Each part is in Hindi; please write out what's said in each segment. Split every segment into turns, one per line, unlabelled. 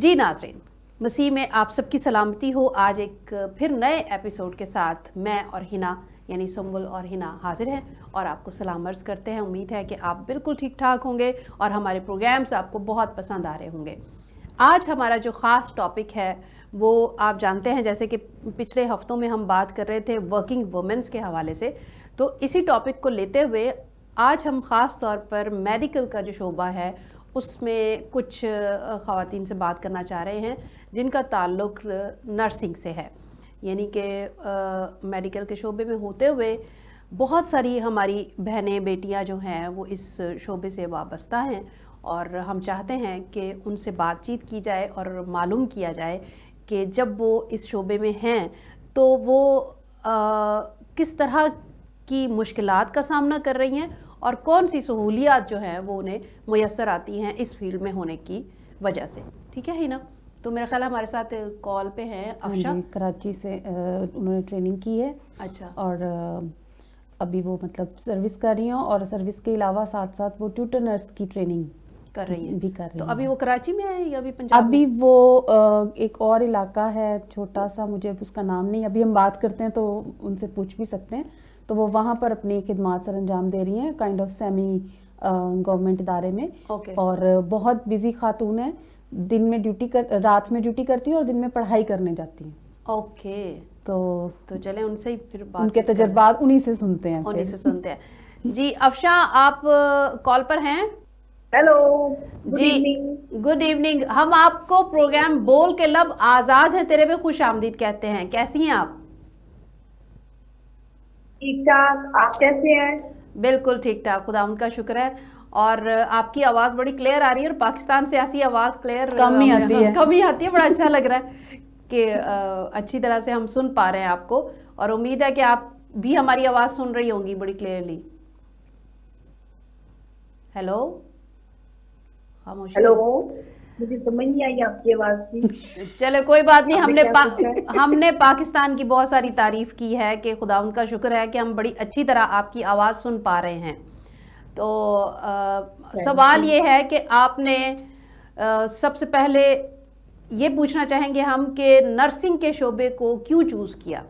जी नाज़रीन, मसीह में आप सबकी सलामती हो। आज एक फिर नए एपिसोड के साथ मैं और हिना यानी सुम्बुल और हिना हाजिर हैं और आपको सलाम अर्ज़ करते हैं। उम्मीद है कि आप बिल्कुल ठीक ठाक होंगे और हमारे प्रोग्राम्स आपको बहुत पसंद आ रहे होंगे। आज हमारा जो ख़ास टॉपिक है वो आप जानते हैं, जैसे कि पिछले हफ्तों में हम बात कर रहे थे वर्किंग वुमेन्स के हवाले से, तो इसी टॉपिक को लेते हुए आज हम ख़ास तौर पर मेडिकल का जो शोबा है उसमें कुछ ख़वातीन से बात करना चाह रहे हैं जिनका ताल्लुक नर्सिंग से है। यानी कि मेडिकल के शोबे में होते हुए बहुत सारी हमारी बहनें बेटियां जो हैं वो इस शोबे से वाबस्ता हैं और हम चाहते हैं कि उनसे बातचीत की जाए और मालूम किया जाए कि जब वो इस शोबे में हैं तो वो किस तरह की मुश्किलात का सामना कर रही हैं और कौन सी सहूलियात जो हैं वो उन्हें मुयस्सर आती हैं इस फील्ड में होने की वजह से। ठीक है ना? तो मेरा ख्याल हमारे साथ कॉल पे हैं अफशा।
कराची से उन्होंने ट्रेनिंग की है।
अच्छा।
और अभी वो मतलब सर्विस कर रही हैं और सर्विस के अलावा साथ साथ वो ट्यूटर नर्स की ट्रेनिंग
कर रही हैं।
भी कर रही
तो
हैं।
अभी वो कराची में है या अभी पंजाब
अभी
में?
वो एक और इलाका है छोटा सा, मुझे उसका नाम नहीं, अभी हम बात करते हैं तो उनसे पूछ भी सकते हैं। तो वो वहाँ पर अपनी खिदमात सर अंजाम दे रही हैं काइंड ऑफ सेमी गवर्नमेंट इदारे में।
ओके।
और बहुत बिजी खातून है, दिन में रात में ड्यूटी करती है और दिन में पढ़ाई करने जाती हैं।
ओके।
तो
चले उनसे ही फिर बात,
उनके तजुर्बात उन्हीं से सुनते हैं।
उन्हीं से सुनते हैं। जी अफशा, आप कॉल पर हैं?
हेलो
जी, गुड इवनिंग। हम आपको प्रोग्राम बोल के लब आजाद है तेरे पे खुश आमदीद कहते हैं। कैसी हैं आप?
ठीक ठाक, आप कैसे हैं?
बिल्कुल ठीक ठाक, खुदा उनका शुक्र है। और आपकी आवाज़ बड़ी क्लियर आ रही है और पाकिस्तान से ऐसी आवाज़ क्लियर
कम ही आती है।
कम ही आती है। बड़ा अच्छा लग रहा है कि अच्छी तरह से हम सुन पा रहे हैं आपको और उम्मीद है कि आप भी हमारी आवाज़ सुन रही होंगी बड़ी क्लियरली। हेलो, खामोश।
हेलो, मुझे समझ नहीं आई आपकी आवाज़ की।
चलो कोई बात नहीं, हमने पाकिस्तान की बहुत सारी तारीफ की है कि खुदा उनका शुक्र है कि हम बड़ी अच्छी तरह आपकी आवाज़ सुन पा रहे हैं। तो सवाल ये है कि आपने सबसे पहले ये पूछना चाहेंगे हम कि नर्सिंग के शोबे को क्यों चूज किया?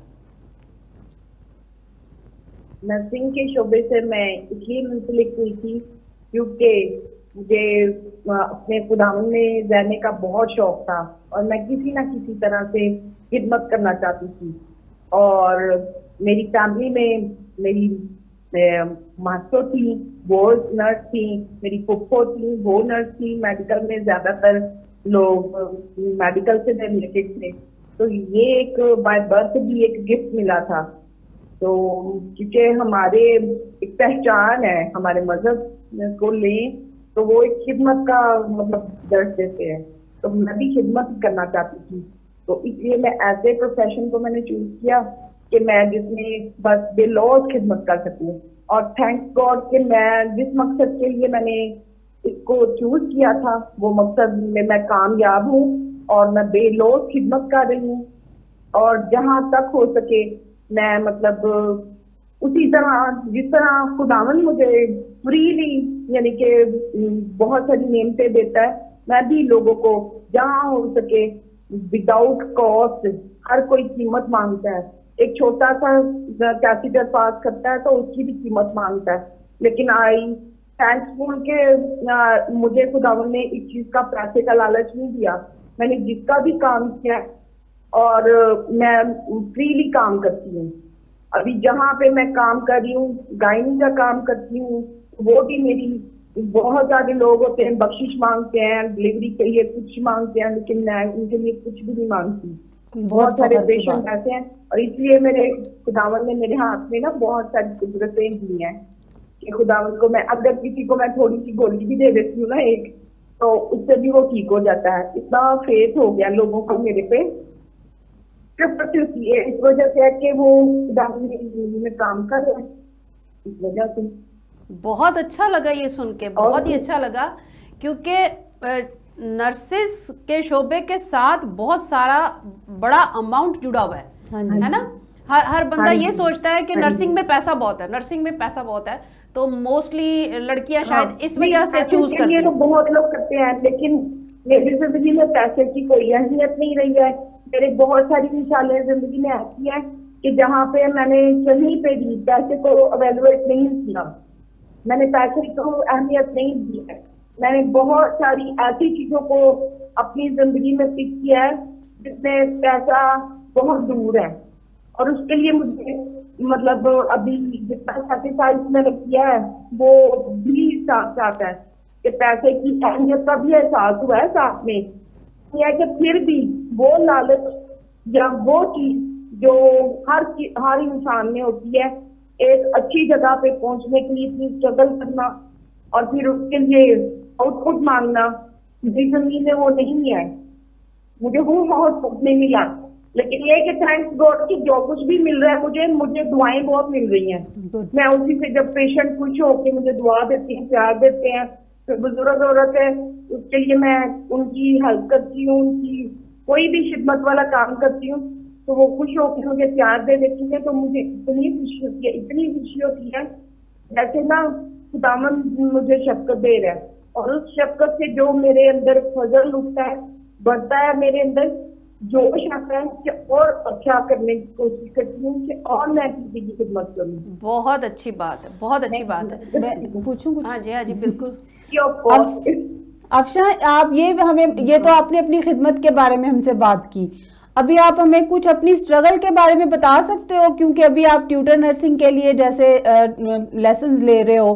नर्सिंग के शोबे से मैं इसलिए मुंसलिक हुई थी क्योंकि मुझे अपने खुदावन में रहने का बहुत शौक था और मैं किसी ना किसी तरह से खिदमत करना चाहती थी। और मेरी फैमिली में मेरी मास्टर थी, वो नर्स थी, मेरी फुफ्फो थी, वो नर्स थी। मेडिकल में ज्यादातर लोग मेडिकल से रिलेटेड थे, तो ये एक बाय बर्थ भी एक गिफ्ट मिला था। तो क्योंकि हमारे एक पहचान है, हमारे मजहब को लें तो वो एक खिदमत का मतलब दर्ज देते हैं, तो मैं भी खिदमत करना चाहती थी। तो इसलिए मैं ऐसे प्रोफेशन को मैंने चूज किया कि मैं जिसमें बस बेलौस खिदमत कर सकूं। और थैंक्स गॉड कि मैं जिस मकसद के लिए मैंने इसको चूज किया था वो मकसद में मैं कामयाब हूँ और मैं बेलौस खिदमत कर रही हूँ। और जहाँ तक हो सके मैं मतलब उसी तरह जिस तरह खुदावन मुझे फ्रीली यानी कि बहुत सारी नेमतें देता है, मैं भी लोगों को जहाँ हो सके विदाउट कॉस्ट, हर कोई कीमत मांगता है। एक छोटा सा कैथेटर पास करता है तो उसकी भी कीमत मांगता है, लेकिन आई थैंक्सफुल के मुझे खुदावन ने इस चीज का पैसे का लालच नहीं दिया। मैंने जिसका भी काम किया और मैं फ्रीली काम करती हूँ। अभी जहाँ पे मैं काम कर रही हूँ, गायनी का काम करती हूँ, वो भी मेरी बहुत सारे लोग होते हैं बख्शिश मांगते हैं, डिलीवरी के लिए कुछ मांगते हैं, लेकिन मैं उनके लिए कुछ भी नहीं मांगती। बहुत सारे पेशेंट ऐसे हैं और इसलिए मेरे खुदावन ने मेरे हाथ में ना बहुत सारी कुदरतें दी हैं कि खुदावन को मैं अगर किसी को मैं थोड़ी सी गोली भी दे देती हूँ ना एक, तो उससे भी वो ठीक हो जाता है। इतना फेथ हो गया लोगों को मेरे पे, इस वजह से है कि वो खुदावन में काम कर रहे हैं, इस वजह से।
बहुत अच्छा लगा ये सुन के, बहुत ही अच्छा लगा, क्योंकि नर्सिस के शोबे के साथ बहुत सारा बड़ा अमाउंट जुड़ा हुआ है ना? हर बंदा ये सोचता है कि नर्सिंग में पैसा बहुत है, नर्सिंग में पैसा बहुत है, तो मोस्टली लड़कियां शायद इस वजह से चूज करती हैं।
तो बहुत लोग करते हैं, लेकिन मेरी जिंदगी में पैसे की कोई अहमियत नहीं रही है। मेरे बहुत सारी मिसालें जिंदगी में ऐसी हैं कि जहाँ पे मैंने कहीं पे भी पैसे को अवेलुएट नहीं किया, मैंने पैसे को अहमियत नहीं दी है। मैंने बहुत सारी ऐसी चीजों को अपनी जिंदगी में पिक किया है जिसमें पैसा बहुत दूर है, और उसके लिए मुझे मतलब अभी जितना सैक्रिफाइस मैंने किया है वो भी साथ साथ है कि पैसे की अहमियत का भी एहसास हुआ है साथ में। यह है कि फिर भी वो लालच या वो चीज जो हर इंसान में होती है, एक अच्छी जगह पे पहुंचने के लिए इतनी स्ट्रगल करना और फिर उसके लिए आउटपुट मांगना, मेरी जिंदगी में वो नहीं है। मुझे वो बहुत नहीं मिला, लेकिन ये कि थैंक्स गॉड कि जो कुछ भी मिल रहा है मुझे दुआएं बहुत मिल रही हैं। मैं उसी से, जब पेशेंट खुश होकर मुझे दुआ देती हैं, प्यार देते हैं, तो बुजुर्ग औरत है उसके लिए मैं उनकी हेल्प करती हूँ, उनकी कोई भी खिदमत वाला काम करती हूँ तो वो खुश होकर मुझे प्यार दे देती है, तो मुझे इतनी खुशी होती है, इतनी खुशी होती है जैसे ना खुदावंद मुझे शफ़क़त दे रहा है। और उस शफ़क़त से जो मेरे अंदर फजल उठता है, बढ़ता है, मेरे अंदर जोश आता है कि और अच्छा करने की कोशिश करती हूँ कि और मैं किसी की खिदमत करूँ।
बहुत अच्छी बात है, बहुत अच्छी बात है।
मैं पूछूं कुछ?
हाँ जी बिल्कुल।
अफशा, आप ये तो आपने अपनी खिदमत के बारे में हमसे बात की, अभी आप हमें कुछ अपनी स्ट्रगल के बारे में बता सकते हो? क्योंकि अभी आप ट्यूटर नर्सिंग के लिए जैसे लेसन्स ले रहे हो,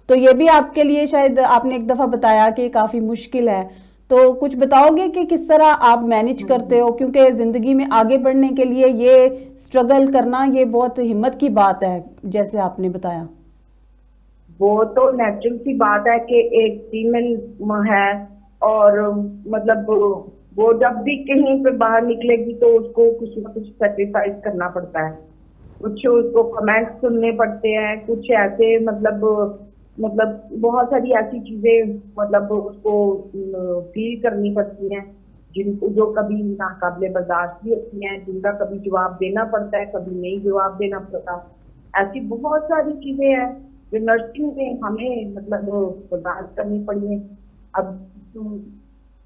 तो ये भी आपके लिए शायद आपने एक दफ़ा बताया कि काफ़ी मुश्किल है, तो कुछ बताओगे कि किस तरह आप मैनेज करते हो? क्योंकि ज़िंदगी में आगे बढ़ने के लिए ये स्ट्रगल करना ये बहुत हिम्मत की बात है, जैसे आपने बताया।
वो तो नेचुरल सी बात है कि एक फीमेल है और मतलब वो जब भी कहीं पे बाहर निकलेगी तो उसको कुछ ना कुछ सेक्रीफाइस करना पड़ता है। कुछ उसको कमेंट्स सुनने पड़ते हैं, कुछ ऐसे मतलब बहुत सारी ऐसी चीजें मतलब उसको फील करनी पड़ती हैं जिनको जो कभी नाकाबिले बर्दाश्त भी होती हैं, जिनका कभी जवाब देना पड़ता है, कभी नहीं जवाब देना पड़ता। ऐसी बहुत सारी चीजें हैं जो नर्सिंग में हमें मतलब बर्दाश्त करनी पड़ी है। अब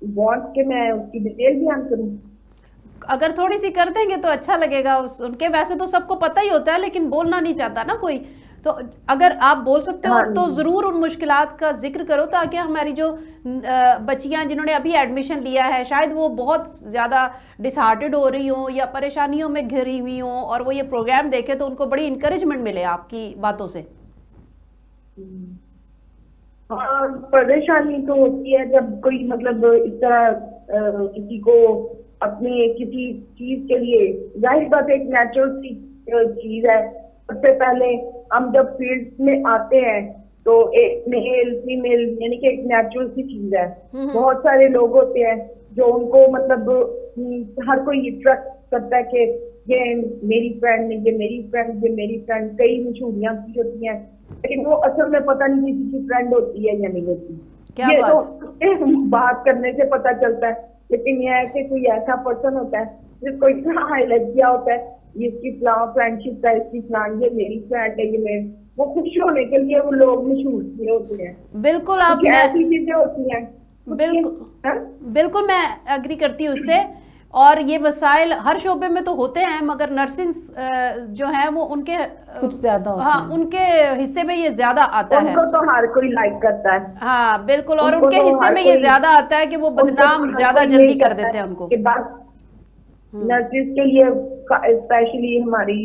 वांट के मैं उसकी डिटेल बयान करूं?
अगर थोड़ी सी कर देंगे तो अच्छा लगेगा। उनके वैसे तो सबको पता ही होता है, लेकिन बोलना नहीं चाहता ना कोई, तो अगर आप बोल सकते हो तो जरूर उन मुश्किलात का जिक्र करो, ताकि हमारी जो बच्चियां जिन्होंने अभी एडमिशन लिया है, शायद वो बहुत ज्यादा डिसहार्टेड हो रही हो या परेशानियों में घिरी हुई हो, और वो ये प्रोग्राम देखे तो उनको बड़ी इंकरेजमेंट मिले आपकी बातों से।
हाँ, परेशानी तो होती है जब कोई मतलब इस तरह किसी को अपनी किसी चीज के लिए, जाहिर बात एक नेचुरल सी चीज है। सबसे पहले हम जब फील्ड में आते हैं तो एक मेल फीमेल यानी कि एक नेचुरल सी चीज है। बहुत सारे लोग होते हैं जो उनको मतलब हर कोई ट्रस्ट करता है कि ये मेरी फ्रेंड, ये मेरी फ्रेंड, ये मेरी फ्रेंड, कई मशहूरियां की होती हैं, लेकिन वो असल में पता नहीं किसी की फ्रेंड होती है या नहीं होती। ये तो बात करने से पता चलता है, लेकिन यह है कि कोई ऐसा पर्सन होता है जिसको इतना हाईलाइट किया होता है, ये इसकी फ्रेंडशिप है, इसकी ये मेरी फ्रेंड है, ये मेरे, वो खुश होने के लिए वो लोग मशहूर किए होते हैं।
बिल्कुल, आप
ऐसी चीजें होती हैं।
बिल्कुल मैं एग्री करती हूँ उससे, और ये मसाइल हर शोबे में तो होते हैं, मगर नर्सिंग जो है वो उनके
कुछ ज्यादा,
हाँ उनके हिस्से में ये ज्यादा आता है।
उनको तो हर कोई लाइक करता है।
हाँ बिल्कुल, और उनके हिस्से में ये ज्यादा आता है कि वो बदनाम ज्यादा जल्दी कर देते हैं उनको।
नर्सिस के लिए स्पेशली हमारी,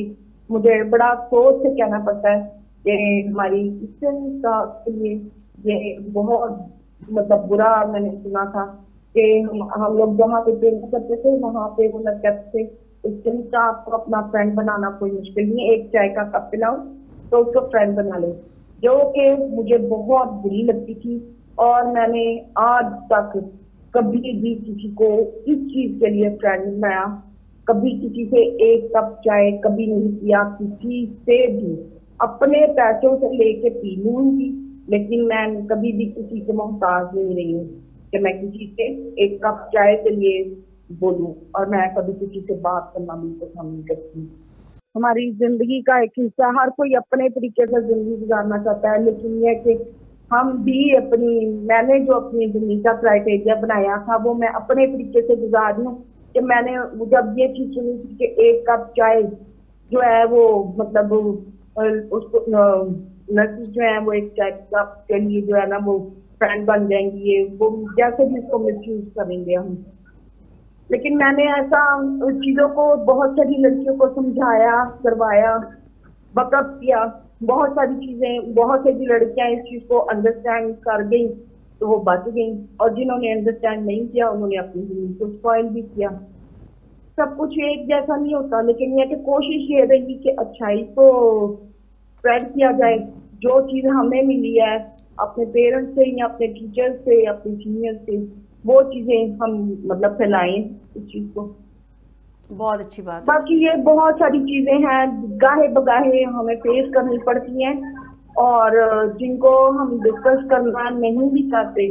मुझे बड़ा सोच से कहना पड़ता है कि हमारी के लिए ये बहुत मतलब बुरा मैंने सुना था कि हम लोग जहाँ पे ट्रेनिंग करते थे वहां पे वो लग कहते थे उस आपको अपना फ्रेंड बनाना कोई मुश्किल नहीं, एक चाय का कप पिलाओ तो उसको फ्रेंड बना ले, जो कि मुझे बहुत बुरी लगती थी। और मैंने आज तक कभी भी किसी को इस चीज के लिए फ्रेंड बनाया, कभी किसी से एक कप चाय कभी नहीं किया, किसी से भी अपने पैसों से लेके पी लूंगी, लेकिन मैं कभी भी किसी के मोहताज नहीं रही हूँ कि मैं किसी से एक कप चाय के लिए बोलूं, और मैं कभी किसी से बात करना भी पसंद नहीं करती। हमारी जिंदगी का एक हिस्सा, हर कोई अपने तरीके से जिंदगी गुजारना चाहता है, लेकिन यह कि हम भी मैंने जो अपनी जिंदगी का क्राइटेरिया बनाया था वो मैं अपने तरीके से गुजार रही हूँ कि मैंने जब ये चीज सुनी थी कि 1 कप चाय जो है वो मतलब उसको नर्सेज जो है वो 1 चाय कप के लिए जो है ना वो फ्रेंड बन जाएंगी, ये वो जैसे भी इसको मिसयूज करेंगे हम। लेकिन मैंने ऐसा चीजों को बहुत सारी लड़कियों को समझाया, करवाया, बकअप किया, बहुत सारी चीजें, बहुत सारी लड़कियां इस चीज को अंडरस्टैंड कर गई तो वो बच गई, और जिन्होंने अंडरस्टैंड नहीं किया उन्होंने अपनी जिंदगी को स्पॉइल भी किया। सब कुछ एक जैसा नहीं होता, लेकिन यह कि कोशिश ये रही कि अच्छाई को स्प्रेड किया जाए। जो चीज हमें मिली है अपने पेरेंट्स से या अपने टीचर्स से या अपने सीनियर से, वो चीजें हम मतलब फैलाएं इस चीज को।
बहुत अच्छी बात है।
बाकी ये बहुत सारी चीजें हैं गाहे बगाहे हमें फेस करनी पड़ती हैं, और जिनको हम डिस्कस करना नहीं भी चाहते।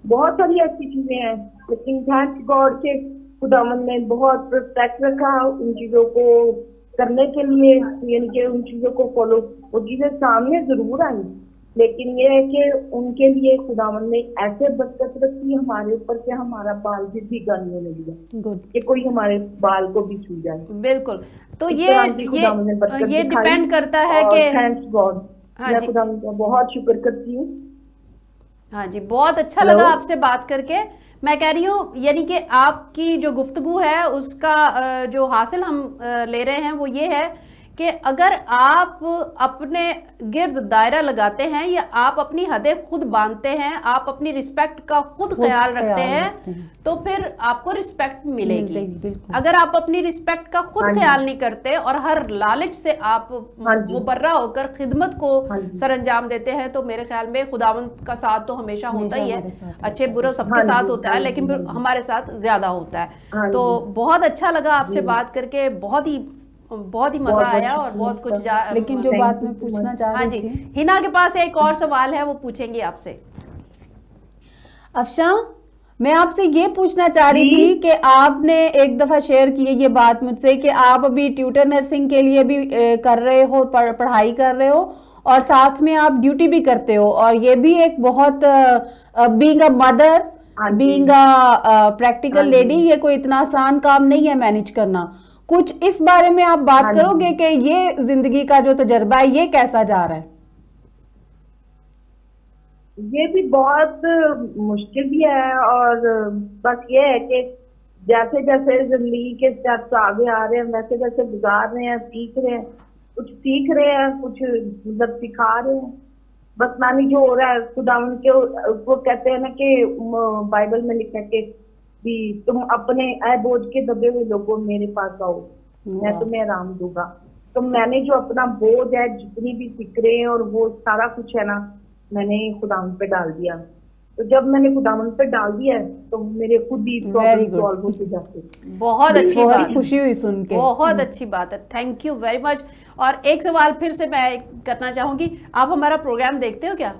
बहुत सारी ऐसी चीजें हैं, लेकिन थैंक्स गॉड के खुदावंद ने बहुत प्रोटेक्ट रखा उन चीजों को करने के लिए, यानी कि उन चीजों को फॉलो, वो चीजें सामने जरूर आई, लेकिन ये है कि उनके लिए खुदावंद ने ऐसे बरकत रखी हमारे ऊपर कि हमारा बाल भी भीगा नहीं होने दिया कि कोई हमारे बाल को भी छू जाए।
बिल्कुल, तो ये डिपेंड करता है कि
थैंक्स गॉड, मैं खुदावंद का बहुत शुक्र करती हूँ।
हाँ जी, बहुत अच्छा लगा आपसे बात करके। मैं कह रही हूँ यानी कि आपकी जो गुफ्तगू है उसका जो हासिल हम ले रहे हैं वो ये है कि अगर आप अपने गिर्द दायरा लगाते हैं या आप अपनी हदें खुद बांधते हैं, आप अपनी रिस्पेक्ट का खुद ख्याल रखते हैं तो फिर आपको रिस्पेक्ट मिलेगी। अगर आप अपनी रिस्पेक्ट का खुद ख्याल नहीं करते और हर लालच से आप मुबर्रा होकर खिदमत को सरअंजाम देते हैं तो मेरे ख्याल में खुदावंद का साथ तो हमेशा होता ही है, अच्छे बुरे सबके साथ होता है, लेकिन फिर हमारे साथ ज्यादा होता है। तो बहुत अच्छा लगा आपसे बात करके, बहुत ही मजा आया और बहुत कुछ
लेकिन जो बात मैं पूछना चाह रही थी,
हाँ जी, हिना के पास एक और सवाल है, वो पूछेंगे आपसे।
अफशा, मैं आपसे ये पूछना चाह रही थी कि आपने एक दफा शेयर की है ये बात मुझसे कि आप अभी ट्यूटर नर्सिंग के लिए भी कर रहे हो, पढ़ाई कर रहे हो और साथ में आप ड्यूटी भी करते हो, और ये भी एक बहुत being a mother, being a practical lady, ये कोई इतना आसान काम नहीं है मैनेज करना। कुछ इस बारे में आप बात करोगे कि ये जिंदगी का जो तजर्बा है ये कैसा जा रहा है?
ये भी बहुत मुश्किल भी है, और बस ये है कि जैसे जैसे जिंदगी के स्टेप्स आगे आ रहे हैं वैसे वैसे गुजार रहे हैं, सीख रहे हैं, कुछ सीख रहे हैं, कुछ मतलब सिखा रहे हैं। बस मानी जो हो रहा है खुदावन के, वो कहते हैं ना कि बाइबल में लिखा है कि भी तुम अपने बोझ के दबे हुए लोगों मेरे पास आओ, मैं तुम्हें आराम दूंगा। तो मैंने जो अपना बोझ है, जितनी भी फिक्रे हैं और वो सारा कुछ है ना, मैंने खुदावन पे डाल दिया। तो जब मैंने खुदावन पे डाल दिया तो मेरे खुद ही प्रॉब्लम सॉल्व होती जाती।
बहुत अच्छी बात,
खुशी हुई सुन के,
बहुत अच्छी बात है, थैंक यू वेरी मच। और एक सवाल फिर से मैं करना चाहूंगी, आप हमारा प्रोग्राम देखते हो क्या?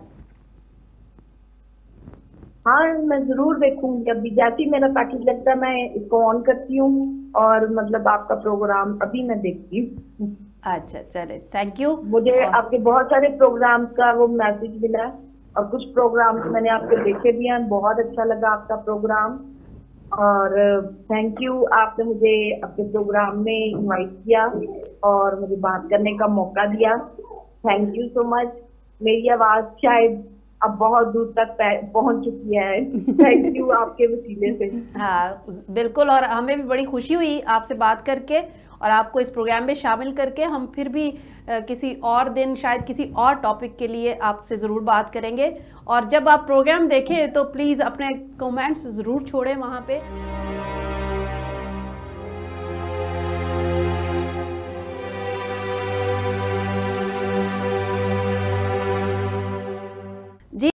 हाँ, मैं जरूर देखूंगी, अभी जैसे ही मेरा पैकेज लगता है मैं इसको ऑन करती हूँ और मतलब आपका प्रोग्राम अभी मैं देखती हूँ।
अच्छा, चले, थैंक यू।
मुझे आपके बहुत सारे प्रोग्राम्स का वो मैसेज मिला है और कुछ प्रोग्राम्स मैंने आपके देखे भी हैं, बहुत अच्छा लगा आपका प्रोग्राम, और थैंक यू, आपने मुझे अपने प्रोग्राम में इनवाइट किया और मुझे बात करने का मौका दिया। Thank you so much. मेरी आवाज शायद अब बहुत दूर तक पहुंच चुकी है, थैंक यू आपके वसीले से।
हाँ बिल्कुल, और हमें भी बड़ी खुशी हुई आपसे बात करके और आपको इस प्रोग्राम में शामिल करके। हम फिर भी किसी और दिन शायद किसी और टॉपिक के लिए आपसे ज़रूर बात करेंगे, और जब आप प्रोग्राम देखें तो प्लीज़ अपने कमेंट्स ज़रूर छोड़ें वहाँ पे।